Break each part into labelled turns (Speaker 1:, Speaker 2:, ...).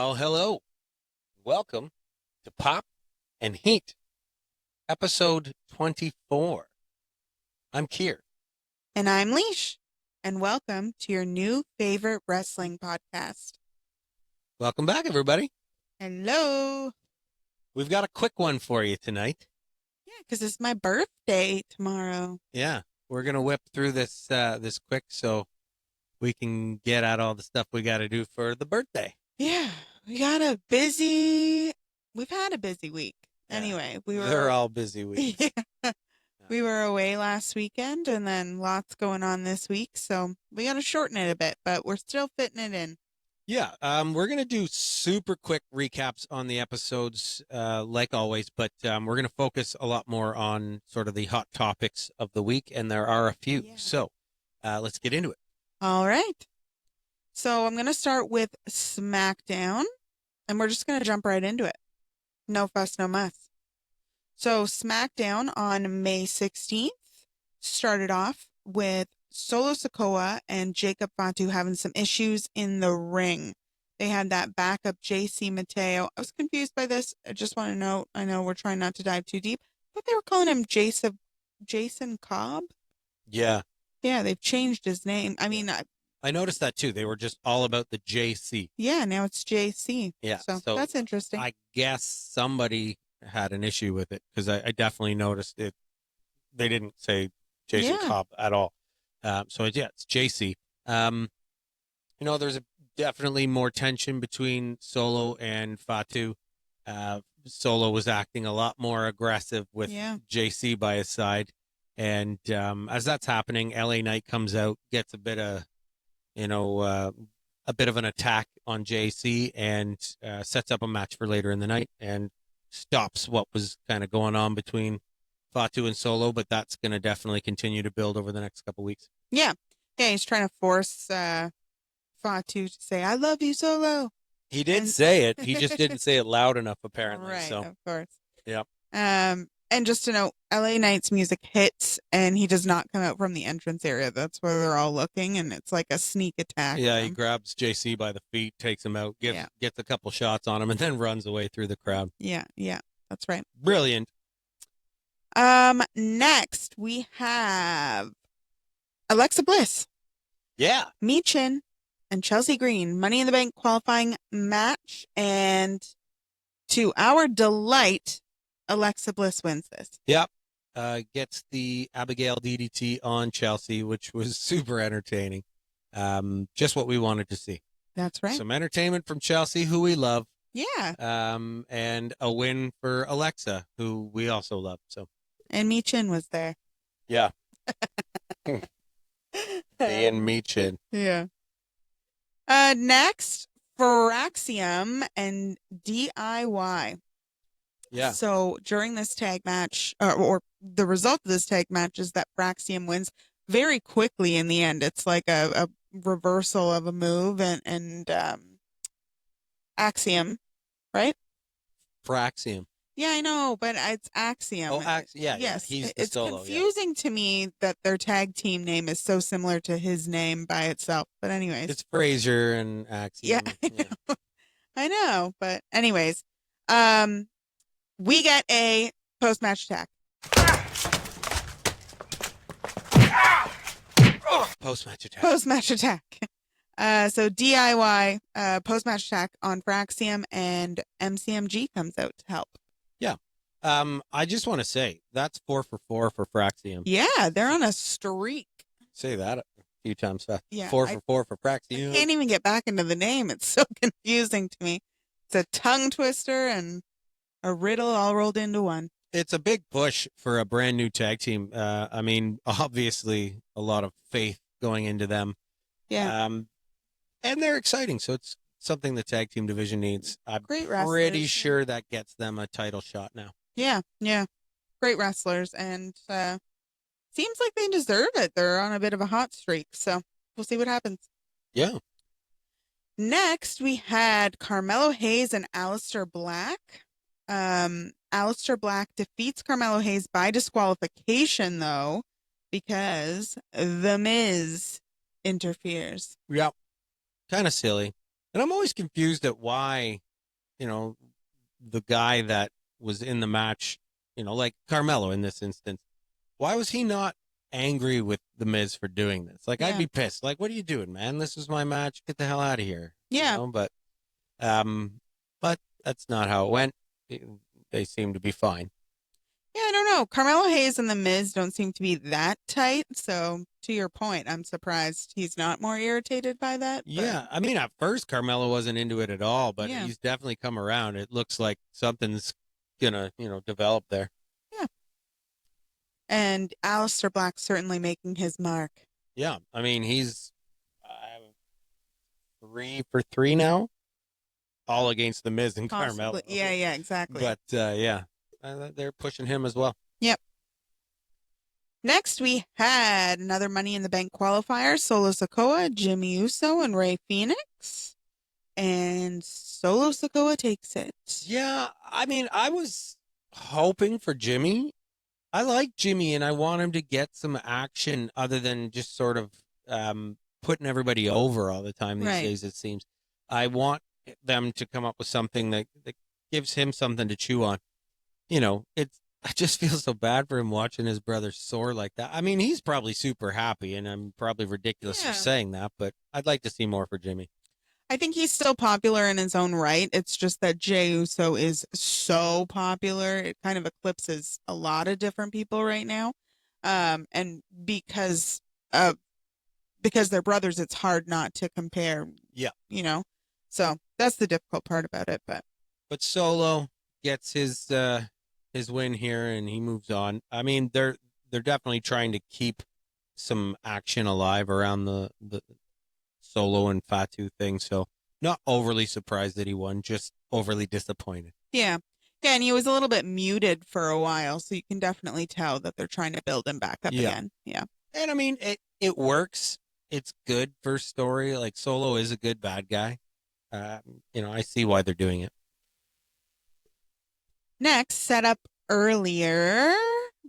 Speaker 1: Well, hello. Welcome to Pop and Heat, episode 24. I'm Kier.
Speaker 2: And I'm Leash, and welcome to your new favorite wrestling podcast.
Speaker 1: Welcome back, everybody.
Speaker 2: Hello.
Speaker 1: We've got a quick one for you tonight.
Speaker 2: Yeah, because it's my birthday tomorrow.
Speaker 1: Yeah, we're going to whip through this quick so we can get at all the stuff we got to do for the birthday.
Speaker 2: Yeah, we've had a busy week.
Speaker 1: Yeah,
Speaker 2: Anyway,
Speaker 1: they're all busy weeks.
Speaker 2: Yeah. We were away last weekend and then lots going on this week, so we got to shorten it a bit, but we're still fitting it in.
Speaker 1: Yeah, we're going to do super quick recaps on the episodes, like always, but we're going to focus a lot more on sort of the hot topics of the week, and there are a few.
Speaker 2: Yeah.
Speaker 1: So let's get into it.
Speaker 2: All right. So I'm going to start with SmackDown, and we're just going to jump right into it. No fuss, no muss. So SmackDown on May 16th started off with Solo Sikoa and Jacob Fatu having some issues in the ring. They had that backup JC Mateo. I was confused by this. I just want to note, I know we're trying not to dive too deep, but they were calling him Jason Cobb.
Speaker 1: Yeah.
Speaker 2: Yeah, they've changed his name. I mean,
Speaker 1: I noticed that too. They were just all about the JC.
Speaker 2: yeah, now it's JC.
Speaker 1: Yeah.
Speaker 2: So that's interesting.
Speaker 1: I guess somebody had an issue with it because I definitely noticed it. They didn't say Jason Cobb at all. So it's JC. There's definitely more tension between Solo and Fatu. Solo was acting a lot more aggressive with JC by his side. And as that's happening, LA Knight comes out, gets a bit of an attack on JC and sets up a match for later in the night and stops what was kind of going on between Fatu and Solo, but that's going to definitely continue to build over the next couple weeks.
Speaker 2: Yeah, he's trying to force Fatu to say, "I love you, Solo."
Speaker 1: He did say it. He just didn't say it loud enough, apparently.
Speaker 2: Right,
Speaker 1: so.
Speaker 2: Of course.
Speaker 1: Yep.
Speaker 2: And just to note, LA Knight's music hits, and he does not come out from the entrance area. That's where they're all looking, and it's like a sneak attack.
Speaker 1: Yeah, he grabs JC by the feet, takes him out, gets a couple shots on him, and then runs away through the crowd.
Speaker 2: Yeah, that's right.
Speaker 1: Brilliant.
Speaker 2: Next we have Alexa Bliss.
Speaker 1: Yeah.
Speaker 2: Michin and Chelsea Green, Money in the Bank qualifying match, and to our delight, Alexa Bliss wins this.
Speaker 1: Yep. Gets the Abigail DDT on Chelsea, which was super entertaining. Just what we wanted to see.
Speaker 2: That's right.
Speaker 1: Some entertainment from Chelsea, who we love.
Speaker 2: Yeah.
Speaker 1: And a win for Alexa, who we also love. So.
Speaker 2: And Michin was there.
Speaker 1: Yeah. And Michin.
Speaker 2: Yeah. Next, Fraxium and DIY.
Speaker 1: Yeah.
Speaker 2: So during this tag match, or the result of this tag match is that Fraxium wins very quickly in the end. It's like a reversal of a move and Axiom, right?
Speaker 1: Fraxium.
Speaker 2: Yeah, I know, but it's Axiom.
Speaker 1: Oh, yeah.
Speaker 2: Yes,
Speaker 1: He's the
Speaker 2: it's
Speaker 1: solo,
Speaker 2: confusing to me that their tag team name is so similar to his name by itself. But anyways,
Speaker 1: it's Frazier and Axiom.
Speaker 2: Yeah, I know. But anyways, we get a post-match attack.
Speaker 1: Post-match attack.
Speaker 2: Post-match attack. So DIY post-match attack on Fraxium, and MCMG comes out to help.
Speaker 1: Yeah. I just want to say that's 4 for 4 for Fraxium.
Speaker 2: Yeah, they're on a streak.
Speaker 1: Say that a few times fast.
Speaker 2: Yeah,
Speaker 1: 4 for 4 for Fraxium.
Speaker 2: I can't even get back into the name. It's so confusing to me. It's a tongue twister and a riddle all rolled into one.
Speaker 1: It's a big push for a brand new tag team. I mean, obviously a lot of faith going into them.
Speaker 2: Yeah.
Speaker 1: And they're exciting. So it's something the tag team division needs. I'm
Speaker 2: Great
Speaker 1: pretty sure that gets them a title shot now.
Speaker 2: Yeah. Great wrestlers, and seems like they deserve it. They're on a bit of a hot streak, so we'll see what happens.
Speaker 1: Yeah.
Speaker 2: Next, we had Carmelo Hayes and Aleister Black. Aleister Black defeats Carmelo Hayes by disqualification, though, because The Miz interferes.
Speaker 1: Yep. Kind of silly. And I'm always confused at why, you know, the guy that was in the match, like Carmelo in this instance, why was he not angry with the Miz for doing this? Like, I'd
Speaker 2: Yeah.
Speaker 1: be pissed. Like, what are you doing, man? This is my match. Get the hell out of here.
Speaker 2: Yeah.
Speaker 1: But that's not how it went. They seem to be fine.
Speaker 2: Yeah, I don't know. Carmelo Hayes and The Miz don't seem to be that tight. So, to your point, I'm surprised he's not more irritated by that.
Speaker 1: Yeah, I mean, at first Carmelo wasn't into it at all, but
Speaker 2: Yeah.
Speaker 1: he's definitely come around. It looks like something's gonna, develop there.
Speaker 2: Yeah. And Aleister Black certainly making his mark.
Speaker 1: Yeah, I mean, he's 3 for 3 now, all against the Miz and
Speaker 2: Possibly.
Speaker 1: Carmelo.
Speaker 2: Yeah, exactly.
Speaker 1: But yeah, they're pushing him as well.
Speaker 2: Yep. Next, we had another Money in the Bank qualifier: Solo Sikoa, Jimmy Uso, and Rey Fenix. And Solo Sikoa takes it.
Speaker 1: Yeah, I mean, I was hoping for Jimmy. I like Jimmy, and I want him to get some action other than just sort of putting everybody over all the time these days, it seems. I want them to come up with something that gives him something to chew on. I just feel so bad for him watching his brother soar like that. I mean, he's probably super happy, and I'm probably ridiculous for saying that, but I'd like to see more for Jimmy.
Speaker 2: I think he's still popular in his own right. It's just that Jey Uso is so popular. It kind of eclipses a lot of different people right now. And because they're brothers, it's hard not to compare.
Speaker 1: Yeah.
Speaker 2: So that's the difficult part about it.
Speaker 1: But Solo gets his win here, and he moves on. I mean, they're definitely trying to keep some action alive around the Solo and Fatu thing, so not overly surprised that he won, just overly disappointed.
Speaker 2: Yeah, and he was a little bit muted for a while, so you can definitely tell that they're trying to build him back up again. Yeah,
Speaker 1: and I mean, it works. It's good for story. Like, Solo is a good bad guy. I see why they're doing it.
Speaker 2: Next, set up earlier,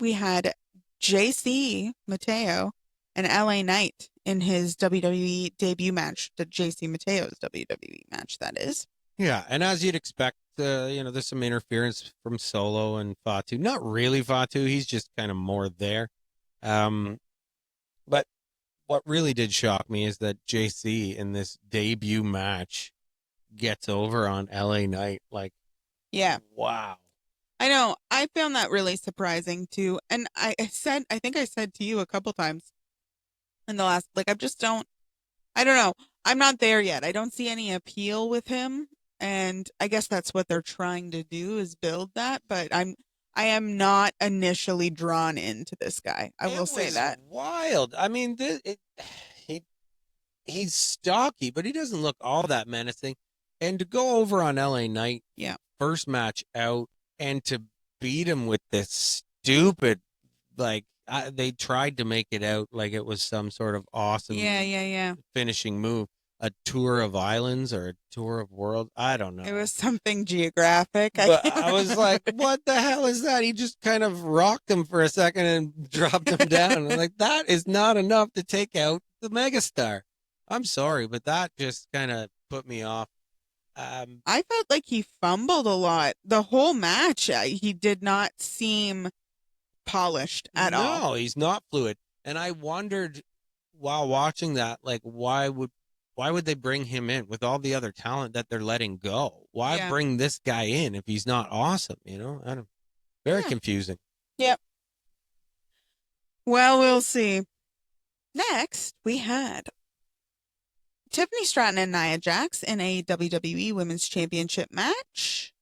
Speaker 2: we had JC Mateo and LA Knight in his WWE debut match, the JC Mateo's WWE match, that is.
Speaker 1: Yeah, and as you'd expect, there's some interference from Solo and Fatu. Not really Fatu, he's just kind of more there. But what really did shock me is that JC in this debut match gets over on LA Knight. Like,
Speaker 2: yeah,
Speaker 1: wow.
Speaker 2: I know. I found that really surprising too. And I think I said to you a couple times in the last, like, I don't know. I'm not there yet. I don't see any appeal with him. And I guess that's what they're trying to do, is build that. But I am not initially drawn into this guy. I will say that.
Speaker 1: Wild. I mean, he's stocky, but he doesn't look all that menacing. And to go over on LA Knight,
Speaker 2: yeah,
Speaker 1: first match out, and to beat him with this stupid, like, they tried to make it out like it was some sort of awesome finishing move. A tour of islands or a tour of world. I don't know.
Speaker 2: It was something geographic.
Speaker 1: But I was like, what the hell is that? He just kind of rocked him for a second and dropped him down. I'm like, that is not enough to take out the megastar. I'm sorry, but that just kind of put me off.
Speaker 2: I felt like he fumbled a lot. The whole match, he did not seem polished at all.
Speaker 1: No, he's not fluid. And I wondered while watching that, like, why would they bring him in with all the other talent that they're letting go? Why bring this guy in if he's not awesome? Very confusing.
Speaker 2: Yep. Well, we'll see. Next, we had Tiffany Stratton and Nia Jax in a WWE Women's Championship match.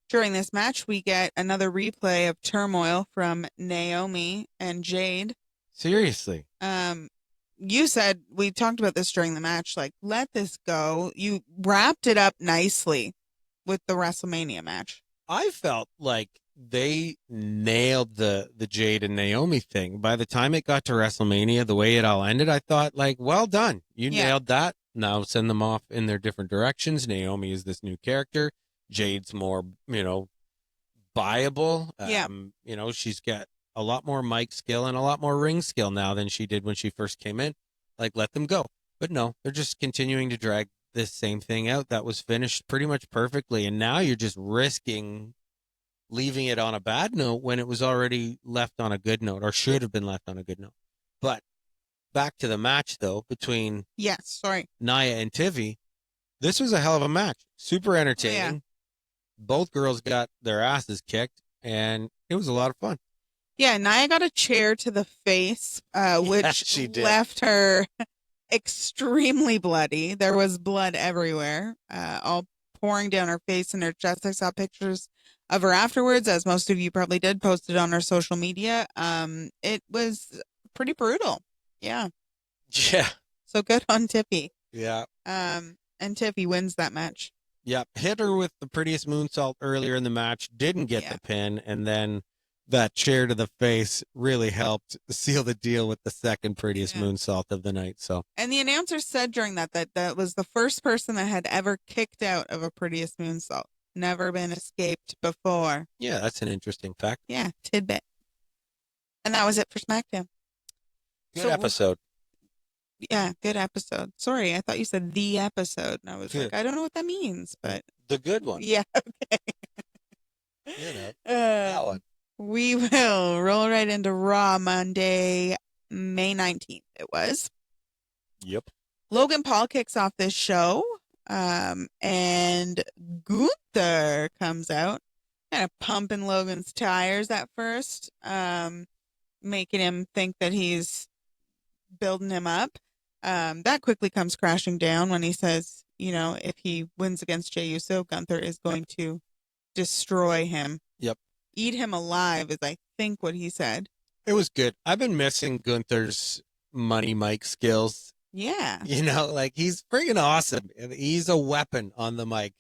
Speaker 2: During this match, we get another replay of turmoil from Naomi and Jade.
Speaker 1: Seriously.
Speaker 2: You said, we talked about this during the match, like, let this go. You wrapped it up nicely with the WrestleMania match.
Speaker 1: I felt like they nailed the Jade and Naomi thing. By the time it got to WrestleMania, the way it all ended, I thought, like, well done. You nailed that. Now send them off in their different directions. Naomi is this new character. Jade's more, viable. She's got a lot more mic skill and a lot more ring skill now than she did when she first came in. Like, let them go. But no, they're just continuing to drag this same thing out that was finished pretty much perfectly, and now you're just risking leaving it on a bad note when it was already left on a good note, or should have been left on a good note. But back to the match, though, between Nia and Tiffy, this was a hell of a match. Super entertaining.
Speaker 2: Yeah.
Speaker 1: Both girls got their asses kicked, and it was a lot of fun.
Speaker 2: Yeah, Nia got a chair to the face, which
Speaker 1: she did.
Speaker 2: left her extremely bloody. There was blood everywhere, all pouring down her face and her chest. I saw pictures of her afterwards, as most of you probably did, posted on our social media. It was pretty brutal. Yeah.
Speaker 1: Yeah.
Speaker 2: So good on Tiffy.
Speaker 1: Yeah.
Speaker 2: And Tiffy wins that match.
Speaker 1: Yeah. Hit her with the prettiest moonsault earlier in the match, didn't get the pin, and then that chair to the face really helped seal the deal with the second prettiest moonsault of the night. So,
Speaker 2: and the announcer said during that was the first person that had ever kicked out of a prettiest moonsault. Never been escaped before.
Speaker 1: Yeah, that's an interesting fact.
Speaker 2: Yeah, tidbit. And that was it for SmackDown.
Speaker 1: Good episode.
Speaker 2: Yeah, good episode. Sorry, I thought you said the episode, and I was like, I don't know what that means, but
Speaker 1: the good one.
Speaker 2: Yeah, okay.
Speaker 1: You know, that one.
Speaker 2: We will roll right into Raw Monday, May 19th. It was.
Speaker 1: Yep.
Speaker 2: Logan Paul kicks off this show, and Gunther comes out, kind of pumping Logan's tires at first, making him think that he's building him up. That quickly comes crashing down when he says, if he wins against Jey Uso, Gunther is going to destroy him.
Speaker 1: Yep.
Speaker 2: Eat him alive is, I think, what he said.
Speaker 1: It was good. I've been missing Gunther's money mic skills.
Speaker 2: Yeah.
Speaker 1: He's freaking awesome. He's a weapon on the mic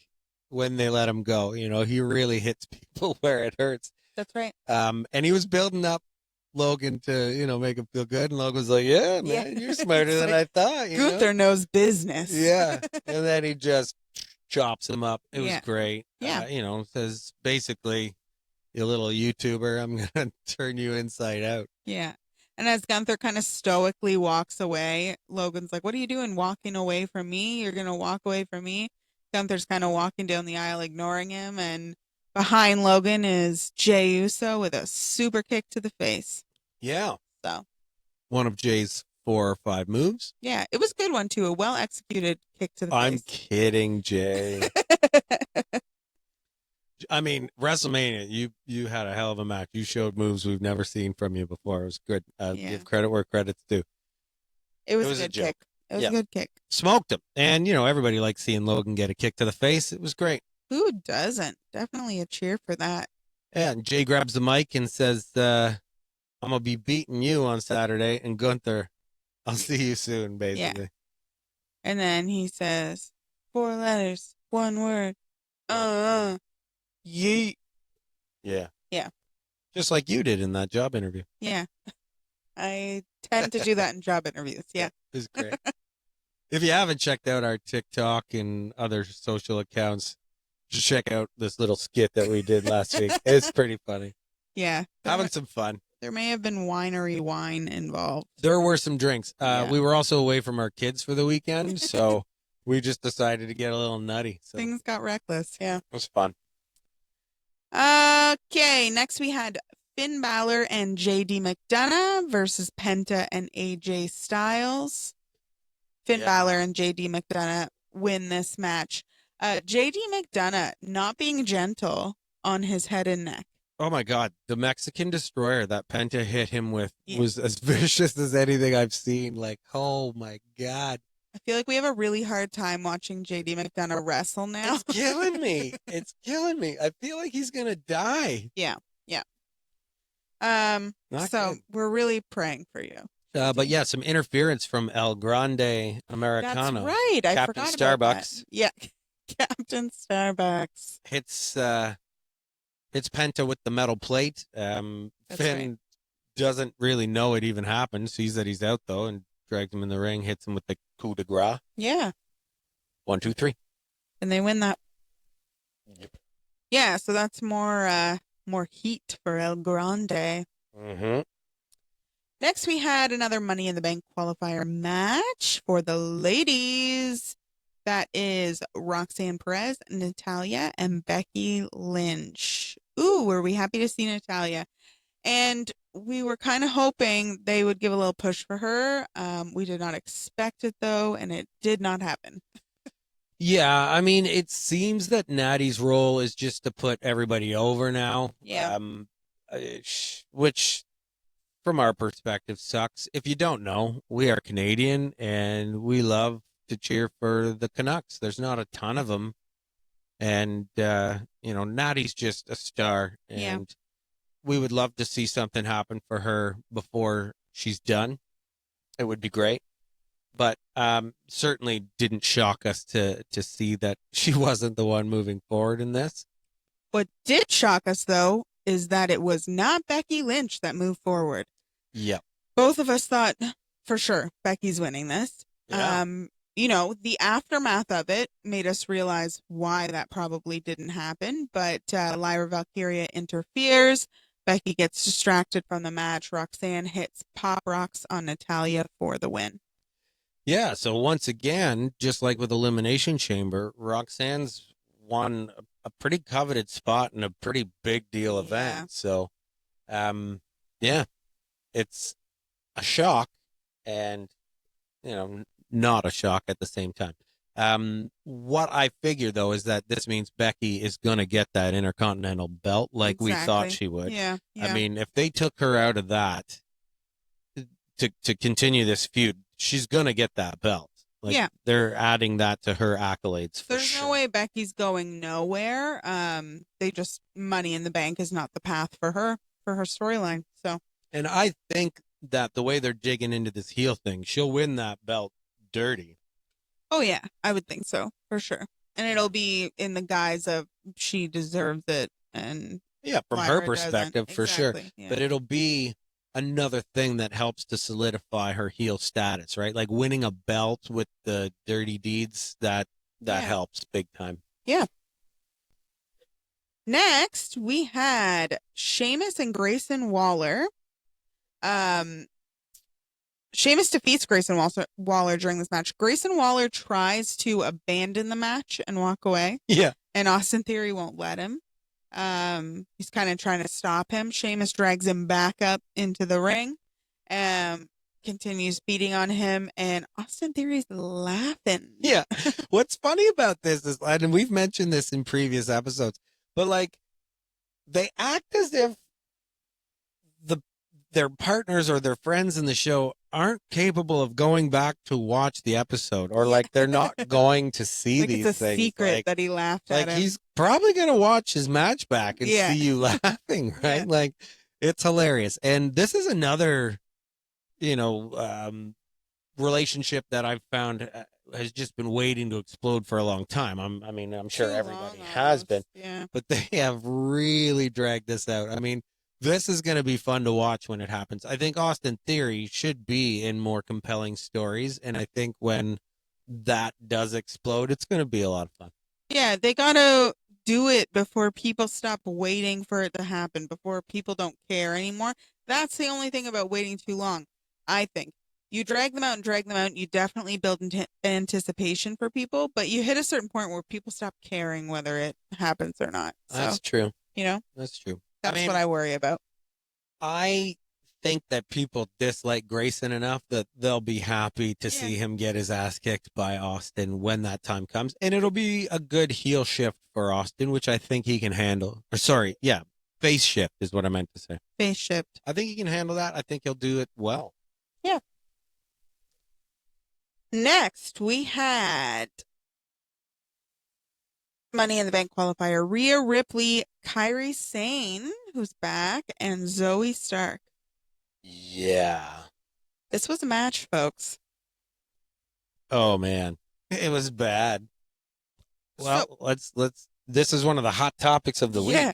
Speaker 1: when they let him go. He really hits people where it hurts.
Speaker 2: That's right.
Speaker 1: And he was building up Logan to, make him feel good. And Logan was like, yeah, man, you're smarter than I thought.
Speaker 2: Gunther knows business.
Speaker 1: Yeah. And then he just chops him up. It was great.
Speaker 2: Yeah.
Speaker 1: Says basically, you little YouTuber, I'm going to turn you inside out.
Speaker 2: Yeah. And as Gunther kind of stoically walks away, Logan's like, what are you doing walking away from me? You're going to walk away from me? Gunther's kind of walking down the aisle, ignoring him. And behind Logan is Jey Uso with a super kick to the face.
Speaker 1: Yeah.
Speaker 2: So.
Speaker 1: One of Jay's 4 or 5 moves.
Speaker 2: Yeah. It was a good one, too. A well-executed kick to the face.
Speaker 1: I'm kidding, Jay. I mean, WrestleMania, you had a hell of a match. You showed moves we've never seen from you before. It was good. Give credit where credit's due.
Speaker 2: It was a good kick. It was a good kick.
Speaker 1: Smoked him. And, everybody likes seeing Logan get a kick to the face. It was great.
Speaker 2: Who doesn't? Definitely a cheer for that.
Speaker 1: Yeah, and Jay grabs the mic and says, I'm going to be beating you on Saturday. And Gunther, I'll see you soon, basically.
Speaker 2: Yeah. And then he says, 4 letters, 1 word. Yeet.
Speaker 1: Yeah.
Speaker 2: Yeah.
Speaker 1: Just like you did in that job interview.
Speaker 2: Yeah. I tend to do that in job interviews. Yeah.
Speaker 1: It was great. If you haven't checked out our TikTok and other social accounts, just check out this little skit that we did last week. It's pretty funny.
Speaker 2: Yeah.
Speaker 1: Having some fun.
Speaker 2: There may have been winery wine involved.
Speaker 1: There were some drinks. We were also away from our kids for the weekend, so we just decided to get a little nutty. So.
Speaker 2: Things got reckless. Yeah.
Speaker 1: It was fun.
Speaker 2: Okay, next we had Finn Balor and JD McDonough versus Penta and AJ Styles. Finn Balor and JD McDonough win this match. JD McDonough not being gentle on his head and neck.
Speaker 1: Oh my God, the Mexican destroyer that Penta hit him with was as vicious as anything I've seen. Like, oh my God.
Speaker 2: I feel like we have a really hard time watching JD McDonough wrestle now.
Speaker 1: It's killing me. It's killing me. I feel like he's going to die.
Speaker 2: Yeah. Yeah.
Speaker 1: Not
Speaker 2: so
Speaker 1: good.
Speaker 2: we're really praying for you.
Speaker 1: But yeah, some interference from El Grande Americano.
Speaker 2: That's right. I
Speaker 1: Captain
Speaker 2: forgot
Speaker 1: Starbucks.
Speaker 2: about that. Yeah. Captain Starbucks.
Speaker 1: Hits Penta with the metal plate. Finn doesn't really know it even happened. Sees that he's out though and drags him in the ring, hits him with the coup de grace.
Speaker 2: Yeah.
Speaker 1: 1, 2, 3.
Speaker 2: And they win that.
Speaker 1: Yep.
Speaker 2: Yeah, so that's more heat for El Grande.
Speaker 1: Mm-hmm.
Speaker 2: Next, we had another Money in the Bank qualifier match for the ladies. That is Roxanne Perez, Natalya, and Becky Lynch. Ooh, were we happy to see Natalya? And we were kind of hoping they would give a little push for her. We did not expect it, though, and it did not happen.
Speaker 1: Yeah, I mean, it seems that Natty's role is just to put everybody over now.
Speaker 2: Yeah.
Speaker 1: Which, from our perspective, sucks. If you don't know, we are Canadian, and we love to cheer for the Canucks. There's not a ton of them. And, Natty's just a star. And we would love to see something happen for her before she's done. It would be great. But certainly didn't shock us to see that she wasn't the one moving forward in this.
Speaker 2: What did shock us, though, is that it was not Becky Lynch that moved forward.
Speaker 1: Yep.
Speaker 2: Both of us thought, for sure, Becky's winning this.
Speaker 1: Yeah.
Speaker 2: The aftermath of it made us realize why that probably didn't happen. But Lyra Valkyria interferes. Becky gets distracted from the match. Roxanne hits pop rocks on Natalya for the win.
Speaker 1: Yeah, so once again, just like with Elimination Chamber, Roxanne's won a pretty coveted spot in a pretty big deal event. So, it's a shock and, not a shock at the same time. What I figure, though, is that this means Becky is going to get that Intercontinental belt like we thought she would.
Speaker 2: Yeah.
Speaker 1: I mean, if they took her out of that to continue this feud, she's going to get that belt. They're adding that to her accolades for
Speaker 2: There's
Speaker 1: sure.
Speaker 2: no way Becky's going nowhere. Money in the Bank is not the path for her storyline. So,
Speaker 1: and I think that the way they're digging into this heel thing, she'll win that belt dirty.
Speaker 2: Oh yeah, I would think so for sure. And it'll be in the guise of she deserves it, and
Speaker 1: from her perspective for sure.
Speaker 2: Yeah.
Speaker 1: But it'll be another thing that helps to solidify her heel status, right? Like winning a belt with the dirty deeds, that helps big time.
Speaker 2: Yeah. Next, we had Sheamus and Grayson Waller. Sheamus defeats Grayson Waller during this match. Grayson Waller tries to abandon the match and walk away.
Speaker 1: Yeah.
Speaker 2: And Austin Theory won't let him. He's kind of trying to stop him. Sheamus drags him back up into the ring. Continues beating on him, and Austin Theory's laughing.
Speaker 1: Yeah. What's funny about this is, and we've mentioned this in previous episodes, but they act as if their partners or their friends in the show aren't capable of going back to watch the episode, or they're not going to see these
Speaker 2: it's a
Speaker 1: things.
Speaker 2: Secret that he laughed at him.
Speaker 1: He's probably going to watch his match back and see you laughing, right?
Speaker 2: Yeah.
Speaker 1: It's hilarious. And this is another, relationship that I've found has just been waiting to explode for a long time. I'm sure everybody has been, but they have really dragged this out. I mean, this is going to be fun to watch when it happens. I think Austin Theory should be in more compelling stories, and I think when that does explode, it's going to be a lot of fun.
Speaker 2: Yeah, they got to do it before people stop waiting for it to happen, before people don't care anymore. That's the only thing about waiting too long, I think. You drag them out, you definitely build anticipation for people, but you hit a certain point where people stop caring whether it happens or not. So,
Speaker 1: that's true.
Speaker 2: That's
Speaker 1: true.
Speaker 2: That's what I worry about.
Speaker 1: I think that people dislike Grayson enough that they'll be happy to see him get his ass kicked by Austin when that time comes. And it'll be a good heel shift for Austin, which I think he can handle. Face shift is what I meant to say.
Speaker 2: Face shift.
Speaker 1: I think he can handle that. I think he'll do it well.
Speaker 2: Yeah. Next, we had Money in the Bank qualifier. Rhea Ripley, Kairi Sane, who's back, and Zoey Stark.
Speaker 1: Yeah.
Speaker 2: This was a match, folks.
Speaker 1: Oh, man. It was bad. Well, let's this is one of the hot topics of the week.
Speaker 2: Yeah.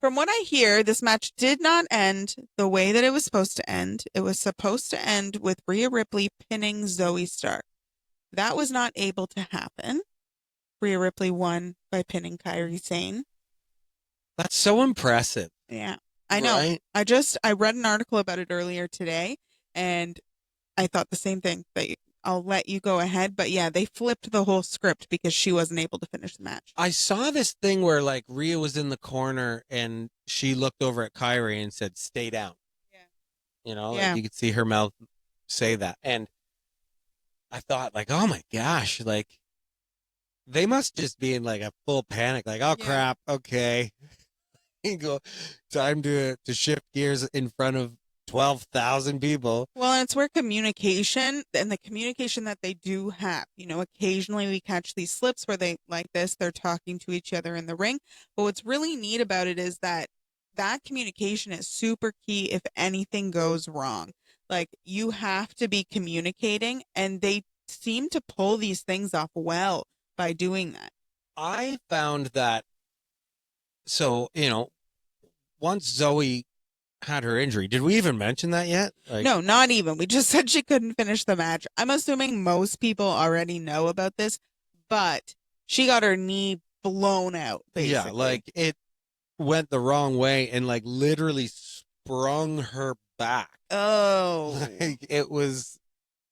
Speaker 2: From what I hear, this match did not end the way that it was supposed to end. It was supposed to end with Rhea Ripley pinning Zoey Stark. That was not able to happen. Rhea Ripley won by pinning Kairi Sane.
Speaker 1: That's so impressive.
Speaker 2: Yeah, I know.
Speaker 1: Right?
Speaker 2: I read an article about it earlier today, and I thought the same thing. That I'll let you go ahead. But yeah, they flipped the whole script because she wasn't able to finish the match.
Speaker 1: I saw this thing where like Rhea was in the corner and she looked over at Kyrie and said, "Stay down." You know, like you could see her mouth say that. And I thought like, oh my gosh, like they must just be in like a full panic. Like, oh crap. Okay. Go time to shift gears in front of 12,000 people.
Speaker 2: Well, and it's where communication and the communication that they do have, you know, occasionally we catch these slips where they like this, they're talking to each other in the ring. But what's really neat about it is that communication is super key if anything goes wrong. Like you have to be communicating, and they seem to pull these things off well by doing that.
Speaker 1: I found that, so, you know, once Zoe had her injury, did we even mention that yet?
Speaker 2: Like, no, not even. We just said she couldn't finish the match. I'm assuming most people already know about this, but she got her knee blown out, basically.
Speaker 1: Yeah, like it went the wrong way and like literally sprung her back.
Speaker 2: Oh.
Speaker 1: Like, it was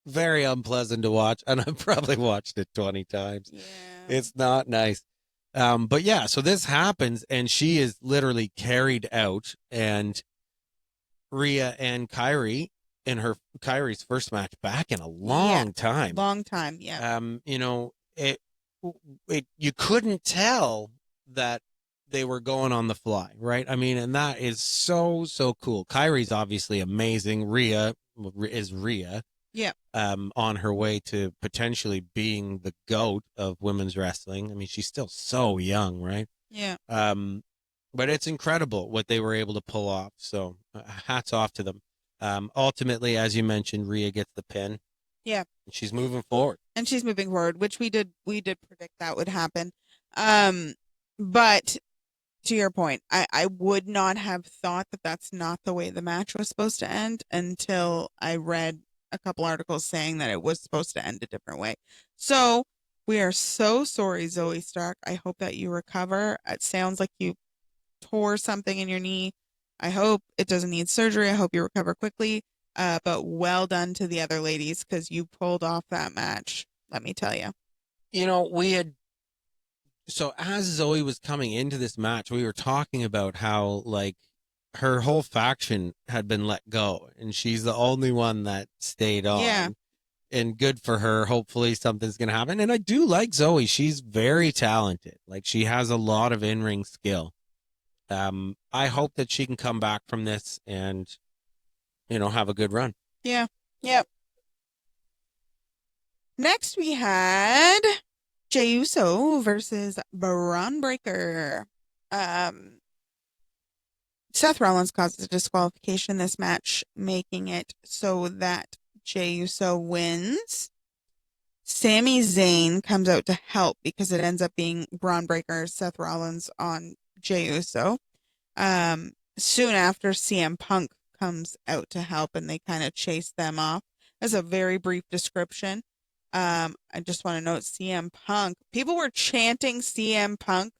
Speaker 1: very unpleasant to watch, and I've probably watched it 20 times.
Speaker 2: Yeah.
Speaker 1: It's not nice. But yeah, so this happens and she is literally carried out, and Rhea and Kyrie in Kyrie's first match back in a long time.
Speaker 2: Long time, yeah.
Speaker 1: You know, it you couldn't tell that they were going on the fly, right? I mean, and that is so cool. Kyrie's obviously amazing. Rhea is Rhea.
Speaker 2: Yeah.
Speaker 1: On her way to potentially being the GOAT of women's wrestling. I mean, she's still so young, right?
Speaker 2: Yeah.
Speaker 1: But it's incredible what they were able to pull off. So hats off to them. Ultimately, as you mentioned, Rhea gets the pin.
Speaker 2: Yeah.
Speaker 1: And she's moving forward.
Speaker 2: Which we did predict that would happen. But to your point, I would not have thought that that's not the way the match was supposed to end until I read a couple articles saying that it was supposed to end a different way. So we are so sorry, Zoey Stark. I hope that you recover. It sounds like you tore something in your knee. I hope it doesn't need surgery. I hope you recover quickly. But well done to the other ladies, because you pulled off that match. Let me tell you.
Speaker 1: You know, so as Zoe was coming into this match, we were talking about how like her whole faction had been let go and she's the only one that stayed on.
Speaker 2: Yeah.
Speaker 1: And good for her. Hopefully something's going to happen. And I do like Zoe. She's very talented. Like she has a lot of in-ring skill. I hope that she can come back from this and, you know, have a good run.
Speaker 2: Yeah. Yep. Next we had Jey Uso versus Braun Breaker. Seth Rollins causes a disqualification in this match, making it so that Jey Uso wins. Sami Zayn comes out to help because it ends up being Braun Breaker, Seth Rollins on Jey Uso. Soon after, CM Punk comes out to help, and they kind of chase them off. That's a very brief description. I just want to note CM Punk. People were chanting CM Punk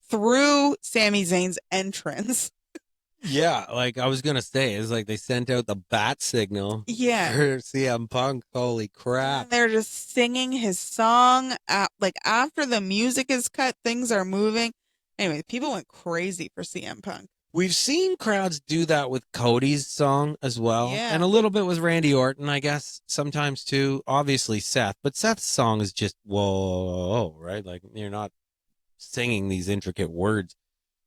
Speaker 2: through Sami Zayn's entrance.
Speaker 1: Yeah, like I was going to say, it's like they sent out the bat signal for CM Punk. Holy crap.
Speaker 2: And they're just singing his song. Like after the music is cut, things are moving. Anyway, people went crazy for CM Punk.
Speaker 1: We've seen crowds do that with Cody's song as well.
Speaker 2: Yeah.
Speaker 1: And a little bit with Randy Orton, I guess, sometimes too. Obviously Seth, but Seth's song is just, whoa, right? Like you're not singing these intricate words.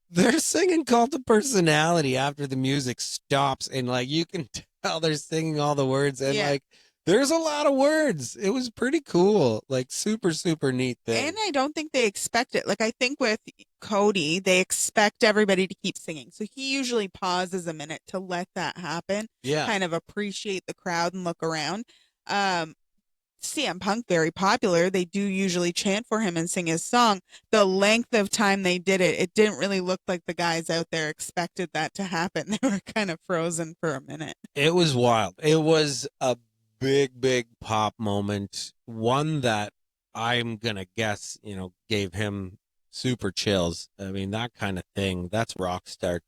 Speaker 1: They're singing Cult of Personality after the music stops, and like you can tell they're singing all the words, and like there's a lot of words. It was pretty cool, like super neat thing.
Speaker 2: And I don't think they expect it. Like I think with Cody, they expect everybody to keep singing, so he usually pauses a minute to let that happen.
Speaker 1: Yeah,
Speaker 2: kind of appreciate the crowd and look around. CM Punk, very popular. They do usually chant for him and sing his song. The length of time they did it, it didn't really look like the guys out there expected that to happen. They were kind of frozen for a minute.
Speaker 1: It was wild. It was a big pop moment. One that I'm going to guess, you know, gave him super chills. I mean, that kind of thing, that's Rockstar.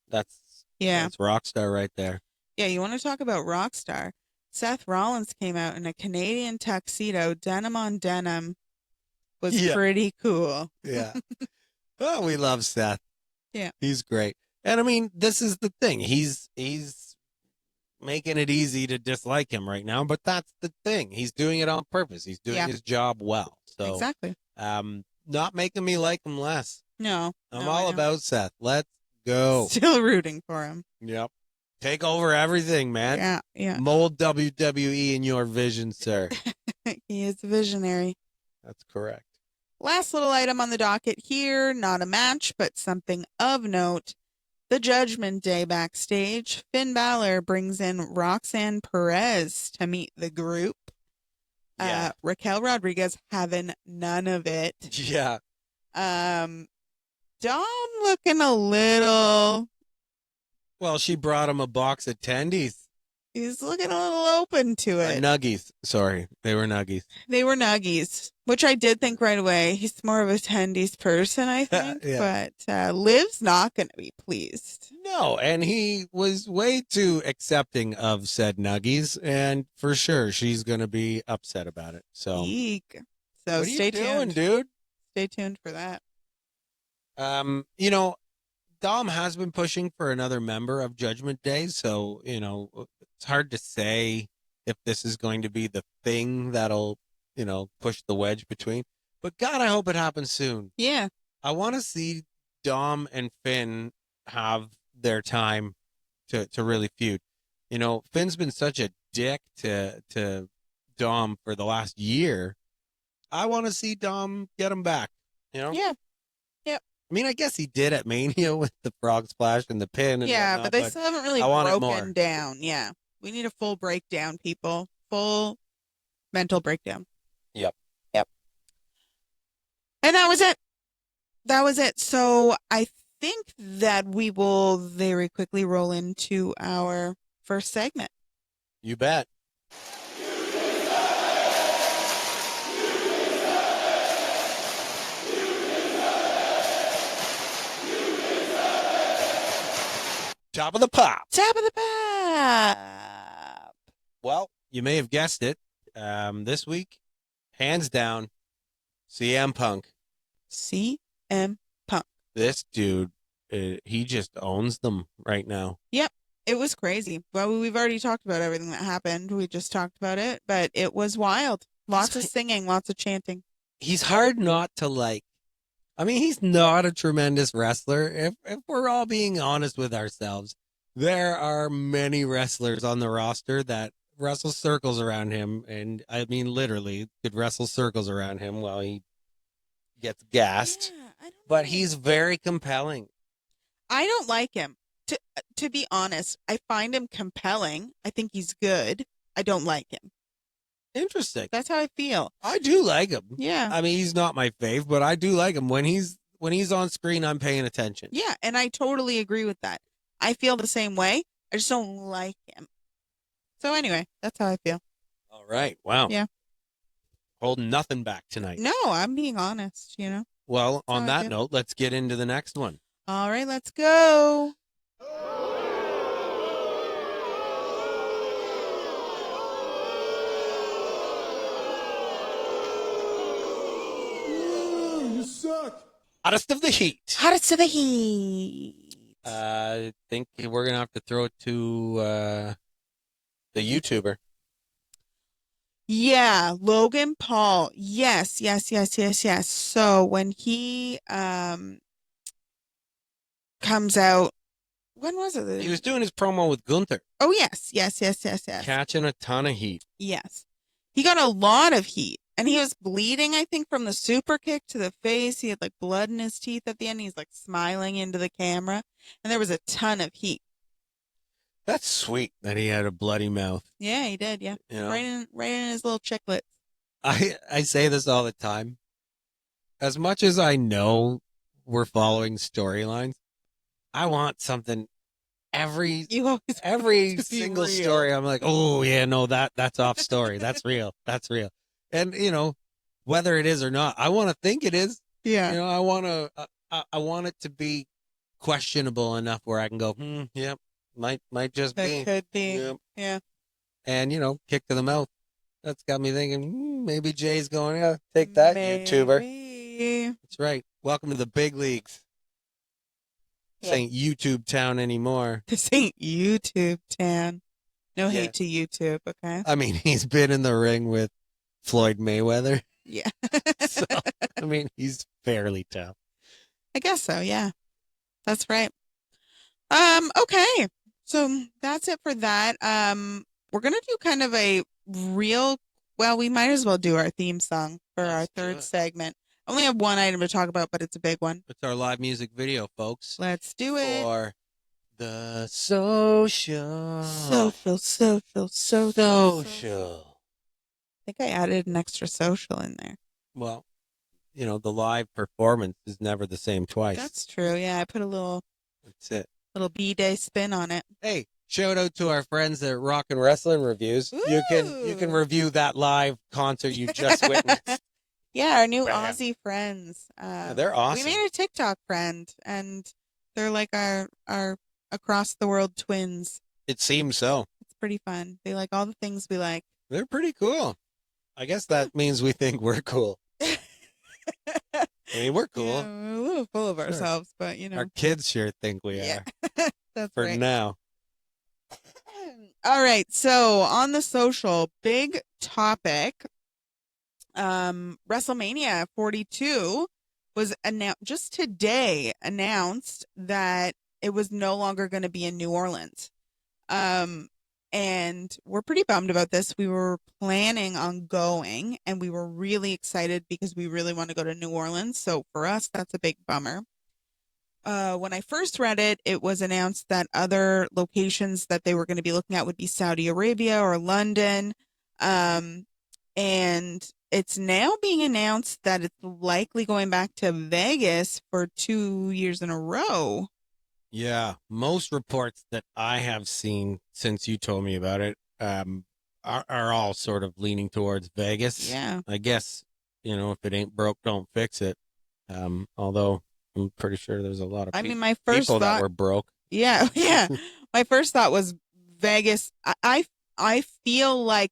Speaker 1: That's Rockstar right there.
Speaker 2: Yeah, you want to talk about Rockstar. Seth Rollins came out in a Canadian tuxedo, denim on denim. Was
Speaker 1: Yeah.
Speaker 2: pretty cool.
Speaker 1: Yeah. Oh, we love Seth.
Speaker 2: Yeah.
Speaker 1: He's great. And I mean, this is the thing. He's making it easy to dislike him right now, but that's the thing. He's doing it on purpose. He's doing his job well. So
Speaker 2: exactly.
Speaker 1: Not making me like him less.
Speaker 2: No.
Speaker 1: I'm all about Seth. Let's go.
Speaker 2: Still rooting for him.
Speaker 1: Yep. Take over everything, man.
Speaker 2: Yeah, yeah.
Speaker 1: Mold WWE in your vision, sir.
Speaker 2: He is a visionary.
Speaker 1: That's correct.
Speaker 2: Last little item on the docket here, not a match, but something of note. The Judgment Day backstage, Finn Balor brings in Roxanne Perez to meet the group.
Speaker 1: Yeah.
Speaker 2: Raquel Rodriguez having none of it.
Speaker 1: Yeah.
Speaker 2: Dom looking a little...
Speaker 1: Well, she brought him a box of tendies.
Speaker 2: He's looking a little open to it.
Speaker 1: Nuggies. Sorry. They were nuggies.
Speaker 2: They were nuggies, which I did think right away. He's more of a tendies person, I think.
Speaker 1: Yeah.
Speaker 2: But Liv's not going to be pleased.
Speaker 1: No, and he was way too accepting of said nuggies, and for sure she's going to be upset about it. So,
Speaker 2: Eek. So
Speaker 1: what are
Speaker 2: stay
Speaker 1: you
Speaker 2: tuned,
Speaker 1: doing, dude?
Speaker 2: Stay tuned for that.
Speaker 1: You know, Dom has been pushing for another member of Judgment Day, so, you know, it's hard to say if this is going to be the thing that'll, you know, push the wedge between. But God, I hope it happens soon.
Speaker 2: Yeah.
Speaker 1: I want to see Dom and Finn have their time to really feud. You know, Finn's been such a dick to Dom for the last year. I want to see Dom get him back, you know?
Speaker 2: Yeah.
Speaker 1: I mean, I guess he did at Mania with the frog splash and the pin. And
Speaker 2: Yeah,
Speaker 1: whatnot,
Speaker 2: but they still haven't really
Speaker 1: I want it more.
Speaker 2: broken down. Yeah. We need a full breakdown, people. Full mental breakdown.
Speaker 1: Yep.
Speaker 2: And that was it. That was it. So I think that we will very quickly roll into our first segment.
Speaker 1: You bet. Top of the pop.
Speaker 2: Top of the pop.
Speaker 1: Well, you may have guessed it. This week, hands down, CM Punk.
Speaker 2: CM Punk.
Speaker 1: This dude, he just owns them right now.
Speaker 2: Yep. It was crazy. Well, we've already talked about everything that happened. We just talked about it, but it was wild. Lots of singing, lots of chanting.
Speaker 1: He's hard not to like. I mean, he's not a tremendous wrestler. If we're all being honest with ourselves, there are many wrestlers on the roster that wrestle circles around him. And I mean, literally could wrestle circles around him while he gets gassed.
Speaker 2: Yeah,
Speaker 1: but he's very compelling.
Speaker 2: I don't like him. To be honest, I find him compelling. I think he's good. I don't like him.
Speaker 1: Interesting.
Speaker 2: That's how I feel.
Speaker 1: I do like him.
Speaker 2: Yeah.
Speaker 1: I mean, he's not my fave, but I do like him. When he's on screen, I'm paying attention.
Speaker 2: Yeah, and I totally agree with that. I feel the same way. I just don't like him. So anyway, that's how I feel.
Speaker 1: All right. Wow.
Speaker 2: Yeah.
Speaker 1: Holding nothing back tonight.
Speaker 2: No, I'm being honest, you know.
Speaker 1: Well, on that note, let's get into the next one.
Speaker 2: All right, let's go.
Speaker 3: You suck.
Speaker 1: Hottest of the heat.
Speaker 2: Hottest of the heat.
Speaker 1: I think we're going to have to throw it to the YouTuber.
Speaker 2: Yeah, Logan Paul. Yes. So when he comes out, when was it?
Speaker 1: He was doing his promo with Gunther.
Speaker 2: Oh, yes.
Speaker 1: Catching a ton of heat.
Speaker 2: Yes. He got a lot of heat. And he was bleeding, I think, from the super kick to the face. He had like blood in his teeth at the end. He's like smiling into the camera. And there was a ton of heat.
Speaker 1: That's sweet that he had a bloody mouth.
Speaker 2: Yeah, he did. Yeah.
Speaker 1: You know?
Speaker 2: Right in his little chiclets.
Speaker 1: I say this all the time. As much as I know we're following storylines, I want something every single story. I'm like, oh yeah, no, that's off story. That's real. That's real. And you know, whether it is or not, I want to think it is.
Speaker 2: Yeah.
Speaker 1: You know, I want it to be questionable enough where I can go, yep, might just be.
Speaker 2: That could be. Yep. Yeah.
Speaker 1: and, kick to the mouth. That's got me thinking, maybe Jay's going, yeah, take that, YouTuber.
Speaker 2: Maybe.
Speaker 1: That's right. Welcome to the big leagues. This ain't YouTube town anymore.
Speaker 2: This ain't YouTube town. No hate to YouTube, okay?
Speaker 1: I mean, he's been in the ring with Floyd Mayweather.
Speaker 2: Yeah.
Speaker 1: So, I mean, he's fairly tough.
Speaker 2: I guess so, yeah. That's right. Okay. So that's it for that. We're gonna do kind of a we might as well do our theme song for our third segment. I only have one item to talk about, but it's a big one.
Speaker 1: It's our live music video, folks.
Speaker 2: Let's do it.
Speaker 1: For the social.
Speaker 2: I think I added an extra social in there.
Speaker 1: Well, the live performance is never the same twice.
Speaker 2: That's true. Yeah, I put a little.
Speaker 1: That's it.
Speaker 2: Little B-Day spin on it.
Speaker 1: Hey, shout out to our friends at Rock and Wrestling Reviews.
Speaker 2: Ooh.
Speaker 1: You can review that live concert you just witnessed.
Speaker 2: Yeah, our new Aussie friends.
Speaker 1: They're awesome.
Speaker 2: We made a TikTok friend, and they're like our across the world twins.
Speaker 1: It seems so.
Speaker 2: It's pretty fun. They like all the things we like.
Speaker 1: They're pretty cool. I guess that means we think we're cool. I mean, we're cool.
Speaker 2: Yeah, we're a little full of ourselves, but
Speaker 1: our kids sure think we are.
Speaker 2: That's
Speaker 1: for
Speaker 2: right.
Speaker 1: now.
Speaker 2: All right. So on the social, big topic. WrestleMania 42 was just today announced that it was no longer going to be in New Orleans. And we're pretty bummed about this. We were planning on going, and we were really excited because we really want to go to New Orleans. So for us, that's a big bummer. When I first read it, it was announced that other locations that they were going to be looking at would be Saudi Arabia or London. And it's now being announced that it's likely going back to Vegas for 2 years in a row.
Speaker 1: Yeah, most reports that I have seen since you told me about it are all sort of leaning towards Vegas.
Speaker 2: Yeah.
Speaker 1: I guess, if it ain't broke, don't fix it. Although I'm pretty sure there's a lot of
Speaker 2: my first
Speaker 1: people that were broke.
Speaker 2: Yeah, yeah. My first thought was Vegas. I feel like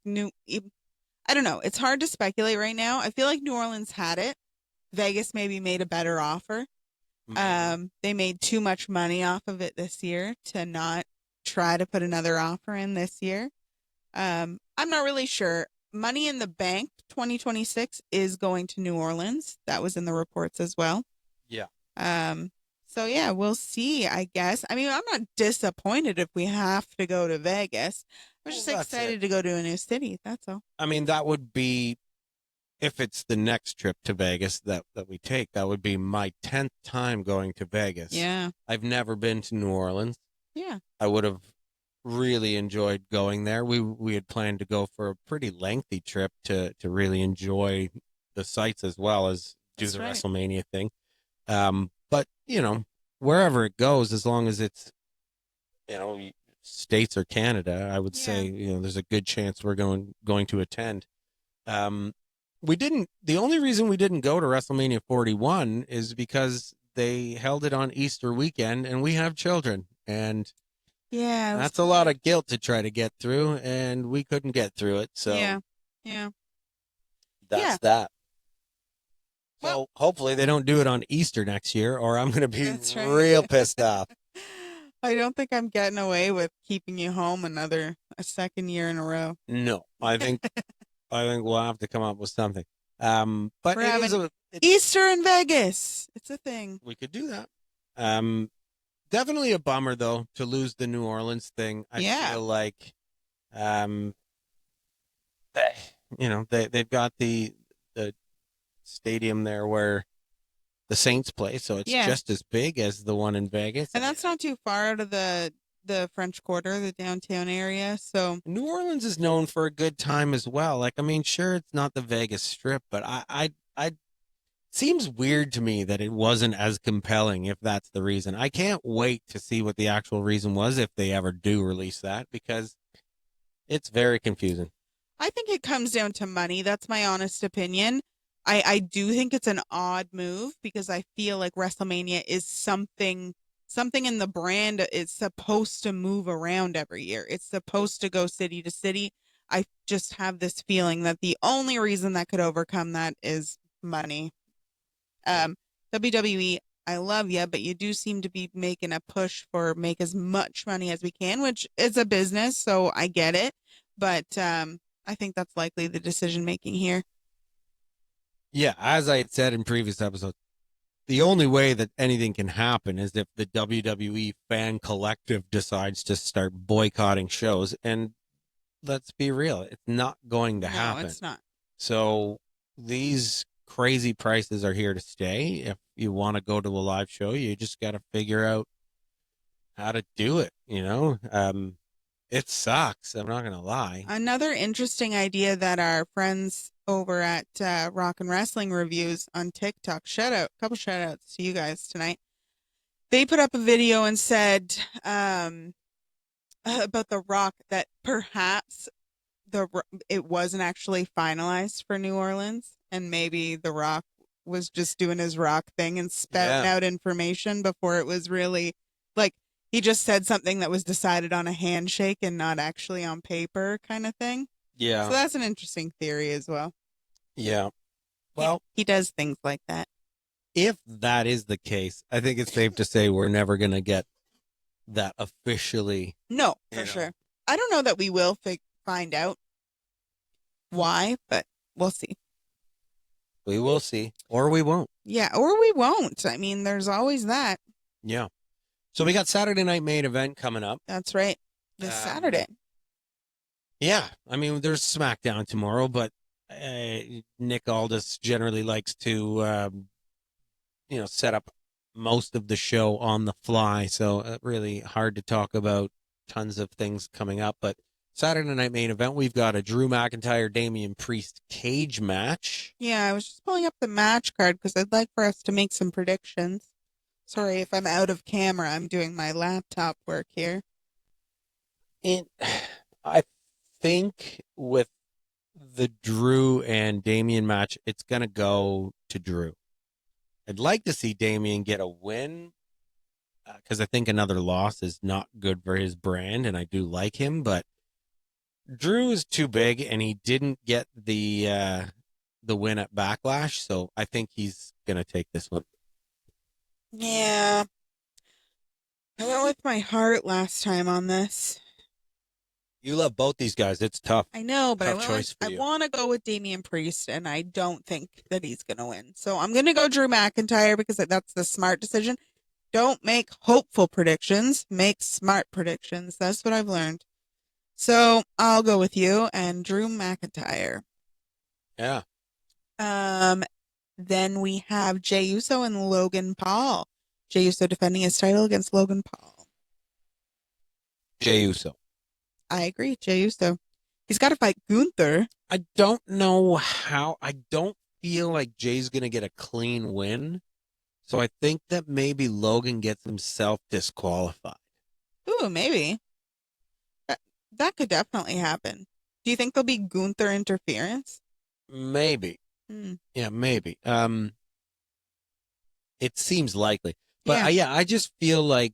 Speaker 2: I don't know. It's hard to speculate right now. I feel like New Orleans had it. Vegas maybe made a better offer. They made too much money off of it this year to not try to put another offer in this year. I'm not really sure. Money in the Bank 2026 is going to New Orleans. That was in the reports as well.
Speaker 1: Yeah.
Speaker 2: So yeah, we'll see, I guess. I mean, I'm not disappointed if we have to go to Vegas. I'm just excited to go to a new city. That's all.
Speaker 1: I mean, that would be, if it's the next trip to Vegas that we take, that would be my 10th time going to Vegas.
Speaker 2: Yeah.
Speaker 1: I've never been to New Orleans.
Speaker 2: Yeah.
Speaker 1: I would have really enjoyed going there. We had planned to go for a pretty lengthy trip to really enjoy the sights as well as do the WrestleMania thing. But, wherever it goes, as long as it's, States or Canada, I would say, there's a good chance we're going to attend. The only reason we didn't go to WrestleMania 41 is because they held it on Easter weekend and we have children, and that's a lot of guilt to try to get through, and we couldn't get through it. So that's that. So hopefully they don't do it on Easter next year, or I'm going to be real pissed off.
Speaker 2: I don't think I'm getting away with keeping you home a second year in a row.
Speaker 1: No, I think we'll have to come up with something. But it's
Speaker 2: Easter in Vegas. It's a thing.
Speaker 1: We could do that. Definitely a bummer though to lose the New Orleans thing. I feel like, they've got the stadium there where the Saints play, so it's just as big as the one in Vegas,
Speaker 2: and that's not too far out of the French Quarter, the downtown area. So
Speaker 1: New Orleans is known for a good time as well. Like, I mean, sure, it's not the Vegas Strip, but I seems weird to me that it wasn't as compelling, if that's the reason. I can't wait to see what the actual reason was, if they ever do release that, because it's very confusing.
Speaker 2: I think it comes down to money. That's my honest opinion. I do think it's an odd move because I feel like WrestleMania is something something in the brand is supposed to move around every year. It's supposed to go city to city. I just have this feeling that the only reason that could overcome that is money. WWE, I love you, but you do seem to be making a push for make as much money as we can, which is a business, so I get it. But I think that's likely the decision making here.
Speaker 1: Yeah, as I had said in previous episodes, the only way that anything can happen is if the WWE fan collective decides to start boycotting shows. And let's be real, it's not going to happen.
Speaker 2: No, it's not.
Speaker 1: So these crazy prices are here to stay. If you want to go to a live show, you just got to figure out how to do it. It sucks. I'm not going to lie.
Speaker 2: Another interesting idea that our friends over at Rock and Wrestling Reviews on TikTok, couple shout outs to you guys tonight. They put up a video and said about The Rock that perhaps it wasn't actually finalized for New Orleans, and maybe The Rock was just doing his rock thing and spouting out information before it was really like he just said something that was decided on a handshake and not actually on paper kind of thing.
Speaker 1: Yeah.
Speaker 2: So that's an interesting theory as well.
Speaker 1: Yeah. Well,
Speaker 2: he does things like that.
Speaker 1: If that is the case, I think it's safe to say we're never going to get that officially.
Speaker 2: No, for sure. I don't know that we will find out why, but we'll see.
Speaker 1: We will see, or we won't.
Speaker 2: Yeah, or we won't. I mean, there's always that.
Speaker 1: Yeah. So we got Saturday Night Main Event coming up.
Speaker 2: That's right. This Saturday.
Speaker 1: Yeah. I mean, there's SmackDown tomorrow, but Nick Aldis generally likes to, set up most of the show on the fly. So really hard to talk about tons of things coming up. But Saturday Night Main Event, we've got a Drew McIntyre, Damian Priest cage match.
Speaker 2: Yeah, I was just pulling up the match card because I'd like for us to make some predictions. Sorry if I'm out of camera. I'm doing my laptop work here.
Speaker 1: I think with the Drew and Damian match, it's going to go to Drew. I'd like to see Damian get a win because I think another loss is not good for his brand, and I do like him, but Drew is too big, and he didn't get the win at Backlash, so I think he's going to take this one.
Speaker 2: Yeah. I went with my heart last time on this.
Speaker 1: You love both these guys. It's tough.
Speaker 2: I know, but
Speaker 1: I
Speaker 2: want to go with Damian Priest, and I don't think that he's going to win. So I'm going to go Drew McIntyre because that's the smart decision. Don't make hopeful predictions. Make smart predictions. That's what I've learned. So I'll go with you and Drew McIntyre.
Speaker 1: Yeah.
Speaker 2: Then we have Jey Uso and Logan Paul. Jey Uso defending his title against Logan Paul.
Speaker 1: Jey Uso.
Speaker 2: I agree, Jey Uso. He's got to fight Gunther.
Speaker 1: I don't know how. I don't feel like Jay's going to get a clean win. So I think that maybe Logan gets himself disqualified.
Speaker 2: Ooh, maybe. That could definitely happen. Do you think there'll be Gunther interference?
Speaker 1: Maybe. Yeah, maybe. It seems likely. But I just feel like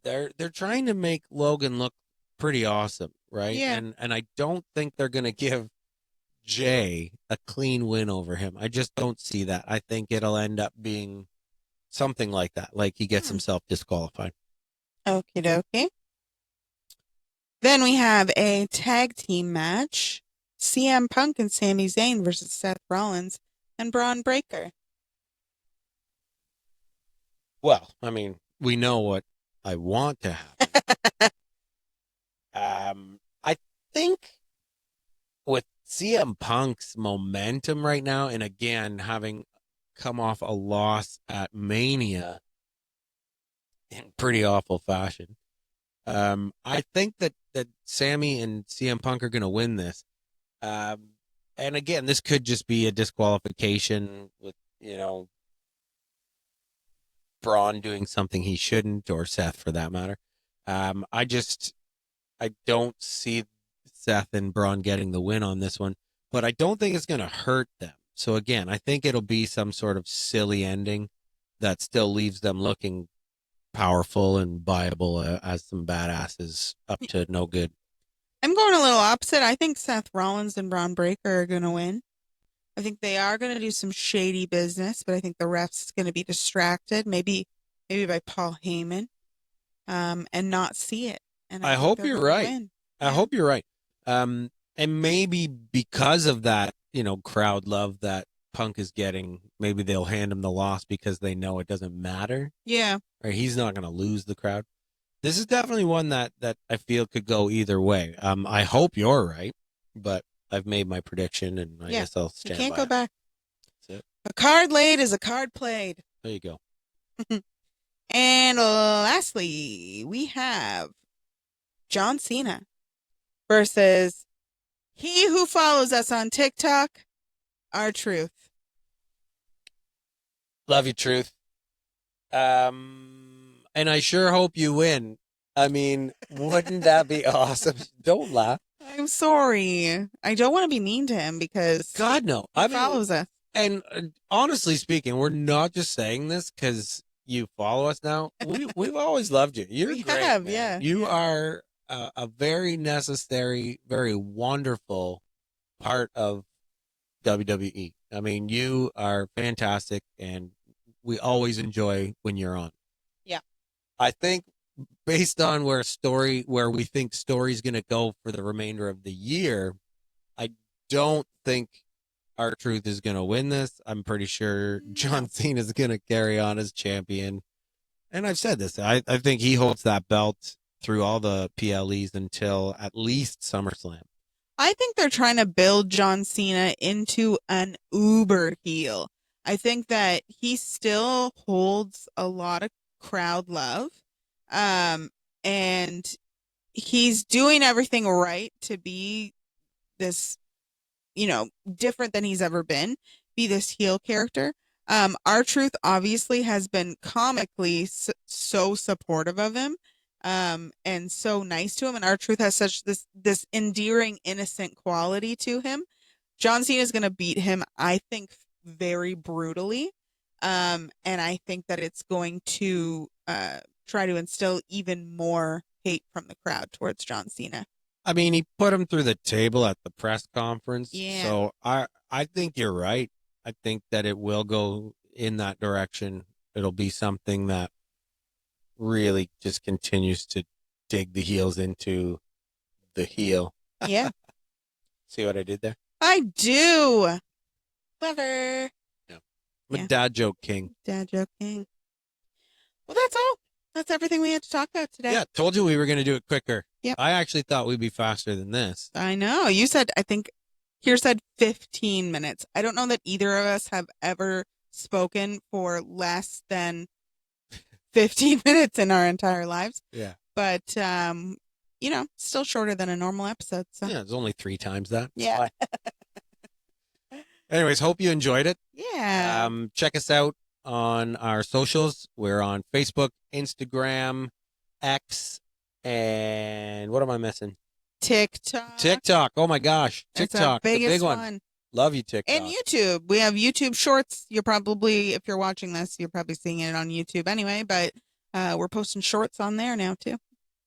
Speaker 1: they're trying to make Logan look pretty awesome, right?
Speaker 2: Yeah.
Speaker 1: And I don't think they're going to give Jay a clean win over him. I just don't see that. I think it'll end up being something like that, like he gets himself disqualified.
Speaker 2: Okie dokie. Then we have a tag team match. CM Punk and Sami Zayn versus Seth Rollins and Braun Breaker.
Speaker 1: Well, I mean, we know what I want to happen. I think with CM Punk's momentum right now, and again, having come off a loss at Mania in pretty awful fashion, I think that Sammy and CM Punk are going to win this. And again, this could just be a disqualification with, Braun doing something he shouldn't, or Seth for that matter. I don't see Seth and Braun getting the win on this one, but I don't think it's going to hurt them. So again, I think it'll be some sort of silly ending that still leaves them looking powerful and viable as some badasses up to no good.
Speaker 2: I'm going a little opposite. I think Seth Rollins and Braun Breaker are going to win. I think they are going to do some shady business, but I think the ref's going to be distracted, maybe by Paul Heyman, and not see it. And
Speaker 1: I
Speaker 2: think
Speaker 1: hope
Speaker 2: they're
Speaker 1: you're
Speaker 2: gonna
Speaker 1: right.
Speaker 2: win.
Speaker 1: I hope you're right. And maybe because of that, crowd love that Punk is getting, maybe they'll hand him the loss because they know it doesn't matter.
Speaker 2: Yeah.
Speaker 1: Right? He's not going to lose the crowd. This is definitely one that I feel could go either way. I hope you're right, but I've made my prediction, and I guess I'll stand by it.
Speaker 2: You can't go back.
Speaker 1: That's it.
Speaker 2: A card laid is a card played.
Speaker 1: There you go.
Speaker 2: And lastly, we have John Cena versus he who follows us on TikTok, R-Truth.
Speaker 1: Love you, Truth. And I sure hope you win. I mean, wouldn't that be awesome? Don't laugh.
Speaker 2: I'm sorry. I don't want to be mean to him because
Speaker 1: God, no.
Speaker 2: He follows us.
Speaker 1: And honestly speaking, we're not just saying this because you follow us now. We've always loved you. You're great. Man.
Speaker 2: Yeah.
Speaker 1: You are a very necessary, very wonderful part of WWE. I mean, you are fantastic, and we always enjoy when you're on.
Speaker 2: Yeah.
Speaker 1: I think based on where we think story's going to go for the remainder of the year, I don't think R-Truth is going to win this. I'm pretty sure John Cena is going to carry on as champion. And I've said this. I think he holds that belt through all the PLEs until at least SummerSlam.
Speaker 2: I think they're trying to build John Cena into an uber heel. I think that he still holds a lot of crowd love. And he's doing everything right to be this, different than he's ever been, be this heel character. R-Truth obviously has been comically so supportive of him, and so nice to him. And R-Truth has such this endearing, innocent quality to him. John Cena is going to beat him, I think, very brutally. And I think that it's going to try to instill even more hate from the crowd towards John Cena.
Speaker 1: I mean, he put him through the table at the press conference.
Speaker 2: Yeah.
Speaker 1: So I think you're right. I think that it will go in that direction. It'll be something that really just continues to dig the heels into the heel.
Speaker 2: Yeah.
Speaker 1: See what I did there?
Speaker 2: I do. Clever.
Speaker 1: Yeah. I'm a dad joke king.
Speaker 2: Dad joke king. Well, that's all. That's everything we had to talk about today.
Speaker 1: Yeah, told you we were going to do it quicker.
Speaker 2: Yep.
Speaker 1: I actually thought we'd be faster than this.
Speaker 2: I know. You said, I think, here said 15 minutes. I don't know that either of us have ever spoken for less than 15 minutes in our entire lives.
Speaker 1: Yeah.
Speaker 2: But, still shorter than a normal episode. So.
Speaker 1: Yeah, it's only 3 times that.
Speaker 2: Yeah.
Speaker 1: Anyways, hope you enjoyed it.
Speaker 2: Yeah.
Speaker 1: Check us out on our socials. We're on Facebook, Instagram, X, and what am I missing? TikTok. Oh my gosh. TikTok.
Speaker 2: That's our biggest
Speaker 1: the big
Speaker 2: one.
Speaker 1: Love you, TikTok.
Speaker 2: And YouTube. We have YouTube Shorts. You're probably, if you're watching this, you're probably seeing it on YouTube anyway, but we're posting shorts on there now too.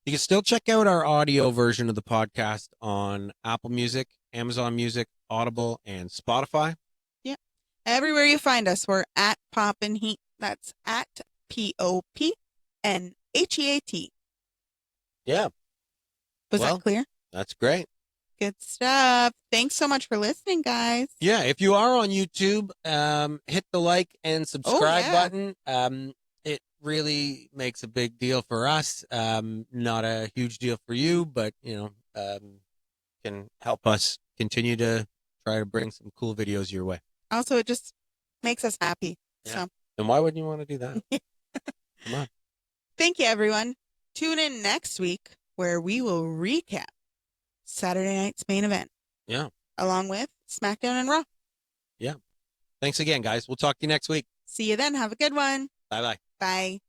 Speaker 1: You can still check out our audio version of the podcast on Apple Music, Amazon Music, Audible, and Spotify.
Speaker 2: Yeah. Everywhere you find us, we're at Poppin' Heat. That's at POPNHEAT.
Speaker 1: Yeah.
Speaker 2: Was that clear?
Speaker 1: That's great.
Speaker 2: Good stuff. Thanks so much for listening, guys.
Speaker 1: Yeah, if you are on YouTube, hit the like and subscribe button. It really makes a big deal for us. Not a huge deal for you, but can help us continue to try to bring some cool videos your way.
Speaker 2: Also, it just makes us happy. Yeah. So.
Speaker 1: And why wouldn't you want to do that? Come on.
Speaker 2: Thank you, everyone. Tune in next week where we will recap Saturday night's main event.
Speaker 1: Yeah.
Speaker 2: Along with SmackDown and Raw.
Speaker 1: Yeah. Thanks again, guys. We'll talk to you next week.
Speaker 2: See you then. Have a good one.
Speaker 1: Bye-bye.
Speaker 2: Bye.